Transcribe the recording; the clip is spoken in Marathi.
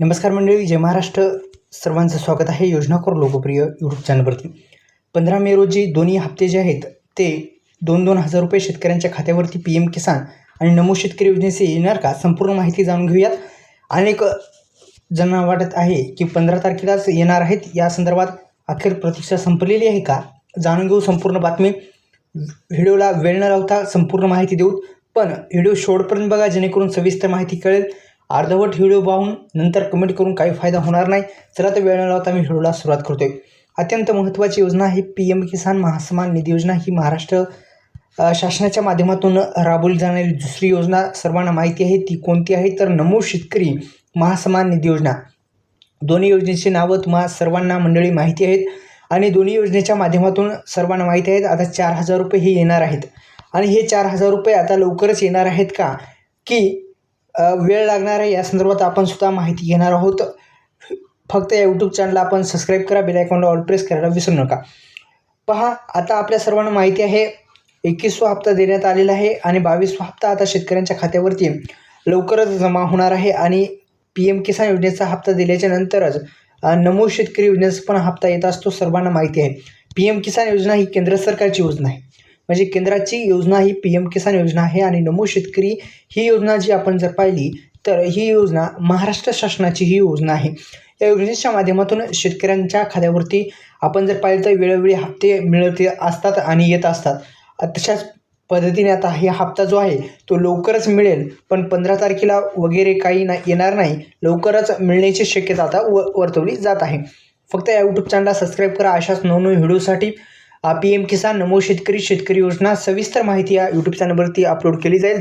नमस्कार मंडळी, जय महाराष्ट्र. सर्वांचं स्वागत आहे योजनाखोर लोकप्रिय यूट्यूब चॅनलवरती. 15 मे रोजी दोन्ही हप्ते जे आहेत ते 2,000 रुपये शेतकऱ्यांच्या खात्यावरती PM किसान आणि नमो शेतकरी योजनेचे येणार का, संपूर्ण माहिती जाणून घेऊयात. अनेक जणांना वाटत आहे की 15 तारखेलाच येणार आहेत. या संदर्भात अखेर प्रतीक्षा संपलेली आहे का, जाणून घेऊ संपूर्ण बातमी. व्हिडिओला वेळ न लावता संपूर्ण माहिती देऊ, पण व्हिडिओ शेवटपर्यंत बघा जेणेकरून सविस्तर माहिती कळेल. अर्धवट व्हिडिओ पाहून नंतर कमेंट करून काही फायदा होणार नाही. चला तर वेळ न लावता मी व्हिडिओला सुरुवात करतोय. अत्यंत महत्त्वाची योजना आहे PM किसान महासन्मान निधी योजना. ही महाराष्ट्र शासनाच्या माध्यमातून राबवली जाणारी दुसरी योजना सर्वांना माहिती आहे. ती कोणती आहे तर नमो शेतकरी महासन्मान निधी योजना. दोन्ही योजनेची नावं तुम्हा सर्वांना मंडळी माहिती आहेत आणि दोन्ही योजनेच्या माध्यमातून सर्वांना माहिती आहेत. आता 4,000 रुपये हे येणार आहेत आणि हे 4,000 रुपये आता लवकरच येणार आहेत का की वेळ लागणार आहे, या संदर्भात आपण सुद्धा माहिती घेणार आहोत. फक्त या यूट्यूब चॅनलला आपण सबस्क्राईब करा, बेल आयकॉनला ऑल प्रेस करायला विसरू नका. पहा, आता आपल्या सर्वांना माहिती आहे 21वा हप्ता देण्यात आलेला आहे आणि 22वा हप्ता आता शेतकऱ्यांच्या खात्यावरती लवकरच जमा होणार आहे. आणि PM किसान योजनेचा हप्ता दिल्याच्या नंतरच नमो शेतकरी योजनेचा पण हप्ता येत असतो, सर्वांना माहिती आहे. PM किसान योजना ही केंद्र सरकारची योजना आहे, म्हणजे केंद्राची योजना ही PM किसान योजना आहे. आणि नमो शेतकरी ही योजना जी आपण जर पाहिली तर ही योजना महाराष्ट्र शासनाची ही योजना आहे. या योजनेच्या माध्यमातून शेतकऱ्यांच्या खात्यावरती आपण जर पाहिलं तर वेळोवेळी हप्ते मिळत असतात आणि येत असतात. तशाच पद्धतीने आता हा हप्ता जो आहे तो लवकरच मिळेल, पण 15 तारखेला वगैरे काही येणार नाही, लवकरच मिळण्याची शक्यता आता वर्तवली जात आहे. फक्त या यूट्यूब चॅनलला सबस्क्राईब करा. अशाच नवनवीन व्हिडिओसाठी PM किसान नमो शेतकरी योजना सविस्तर माहिती या यूट्यूब चॅनलवरती अपलोड केली जाईल.